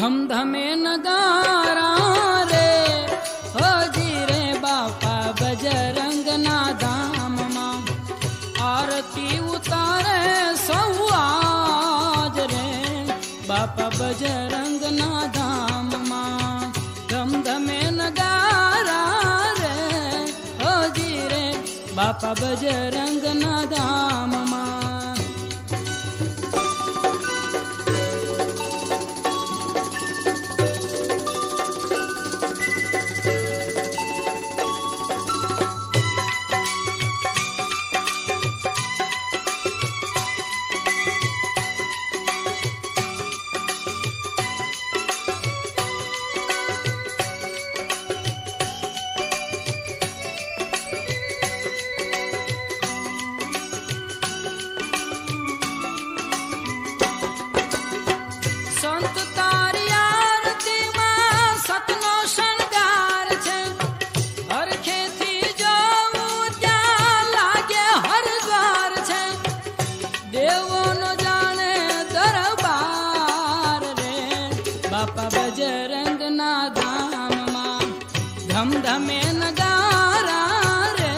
ધમધમે નગારા રે હોજી રે બાપા બજરંગના ધામમાં આરતી ઉતારે સૌ આજ રે બાપા બજરંગના ધામમાં ધમધમે નગારા રે હોજી રે બાપા બજરંગના ધામમાં બાપા બજરંગના ધામમાં ધમધમે નગારા રે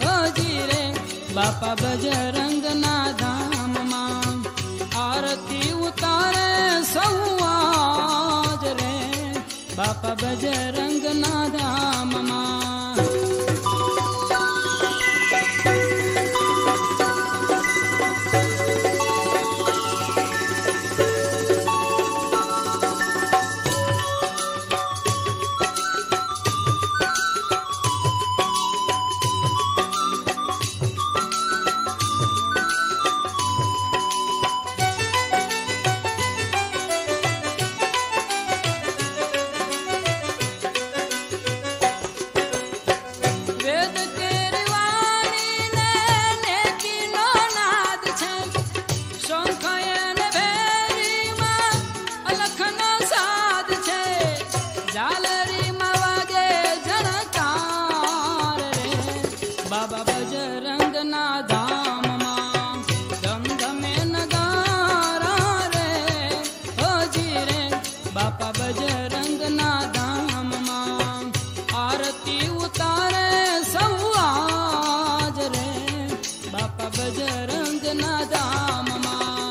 હોજી રે બાપા બજરંગના ધામમાં આરતી ઉતારે સૌ આજ રે બાપા બજરંગના ધામમાં બાબા બજરંગના ધામમાં ધમધમે નગારા રે હોજી રે બાપા બજરંગના ધામમાં આરતી ઉતારે સૌ આજ રે બાપા બજરંગના ધામમાં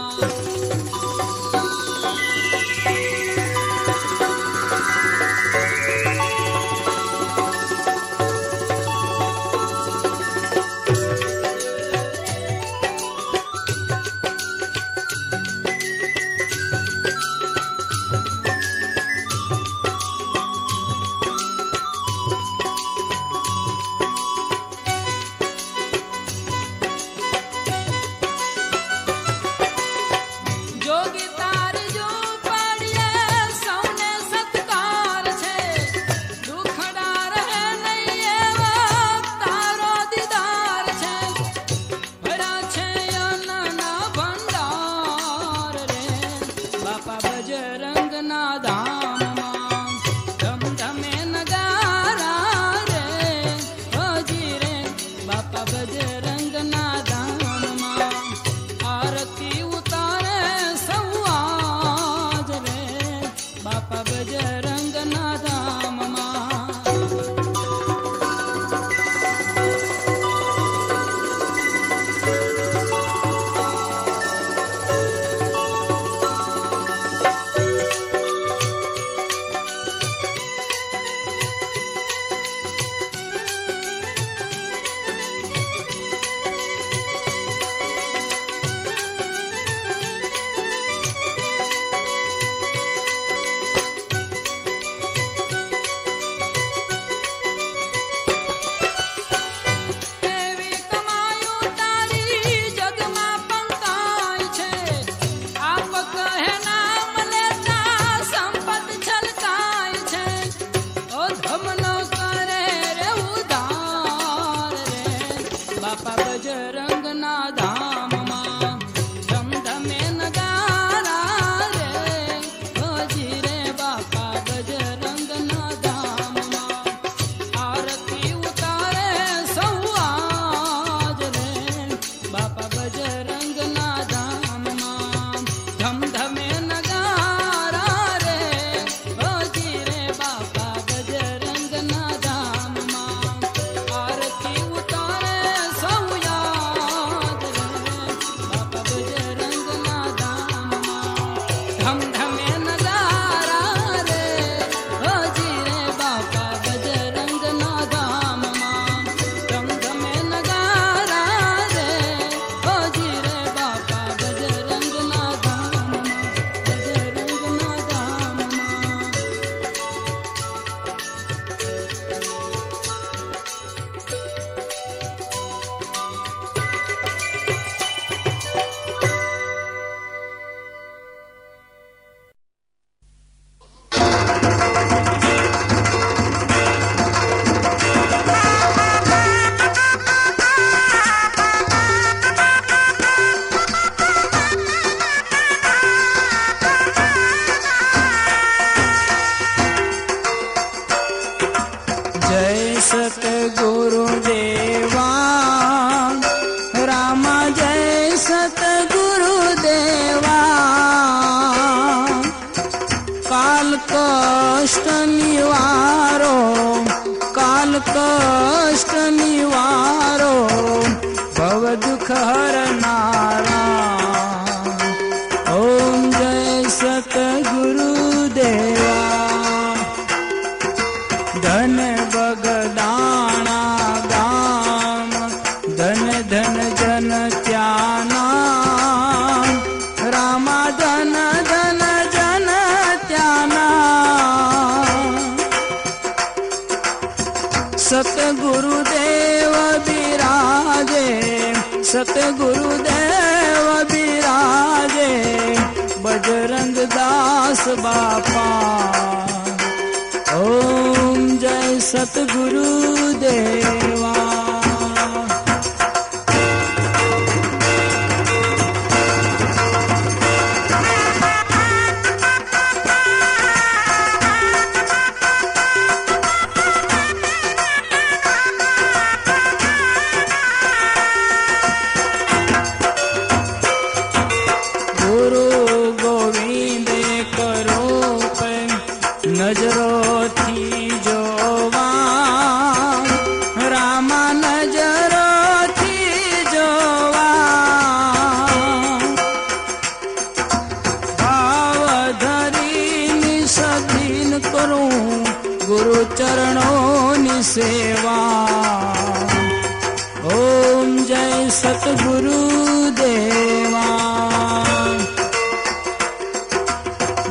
गुरुदेवा रामा जय सतगुरुदेवा काल कष्ट निवारो काल कष्ट निवारो भव दुख हरनारा ओम जय सतगुरुदेवा धन बगदाना गाम धन धन जन त्याना रामा धन धन जन त्याना सतगुरुदेव विराजे सतगुरुदेव विराजे बजरंग दास बापा ओम जय सतगुरुदेवा नजरोथी जोवा रामा नजरोथी जोवा भाव धरी सदीन करूं गुरु चरणों नि सेवा ओम जय सतगुरुदेवा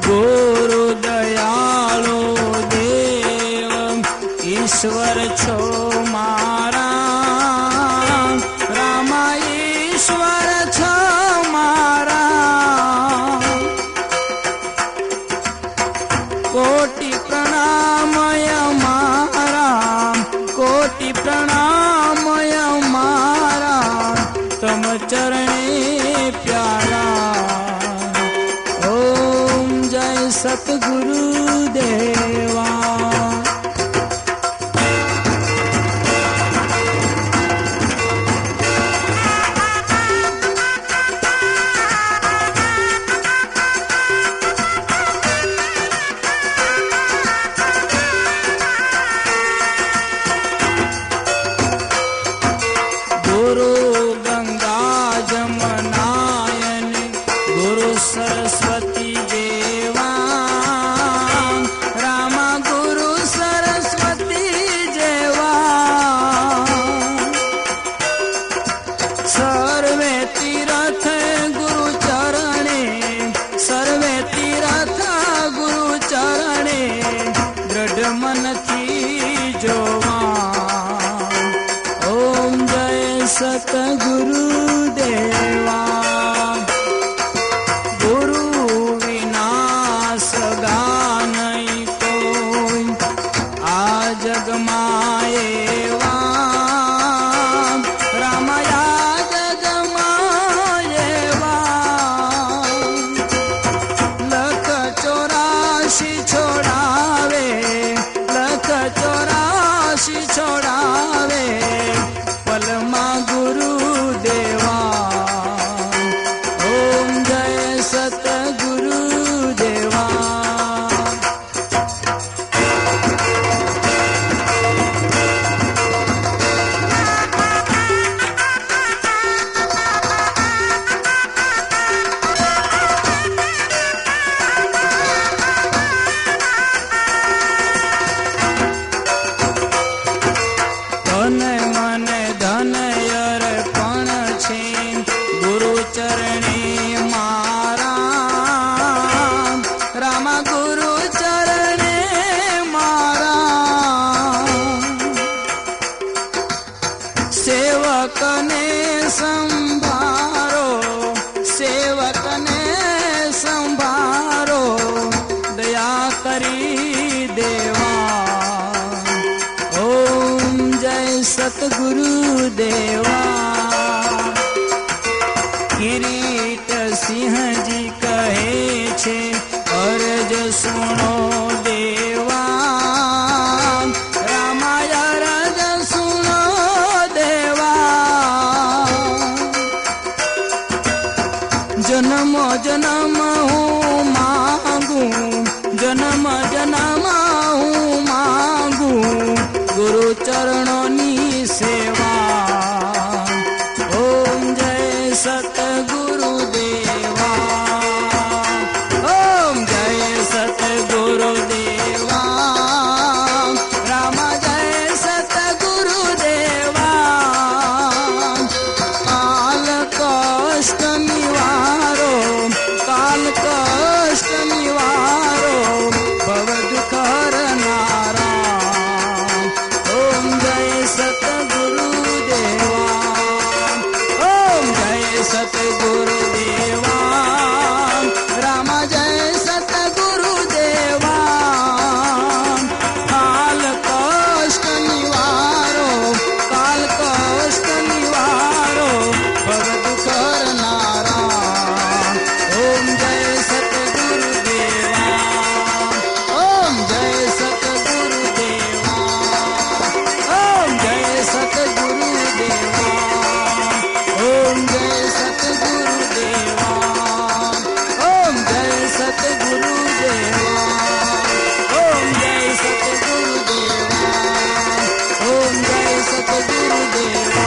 गुरु दयालो देव ईश्वर छो मारा रामा ईश्वर छो मारा कोटि प्रणामय मारा कोटि प्रणामय मारा तम चरणे प्यारा सतगुरुदेवा गुरु गंगा जमनायन गुरु सरस्वती मन थी जोवा ओम जय सतगुरुदेवा गुरु विनाश गानई कोई आ जग माएवा रामया जग माएवा लख 84 छोड़ावे 84 छोड़ावे पलमा गुरुदेवा ओम जय सतगुरुदेवा धन मन धन अर्पण छे गुरु चरणे मारा रामा गुरु चरणे मारा सेवक ने संभारो सेवक ने संभारो दया करी देवा ओम जय सतगुरुदेवा किरीट सिंह जी कहे छे अर्ज सुनो देवा रामाया अर्ज सुनो सतगुरुदेवा राम जय सतगुरुदेवा काल कष्ट निवारो भव दुख हरनारा ओम जय सतगुरुदेवा ओम जय सतगुरुदेवा ओम जय सतगुरुदेवा ओम जय सतगुरुदेवा ओम जय सतगुरुदेवा ओम जय सतगुरुदेवा ओम जय सतगुरुदेवा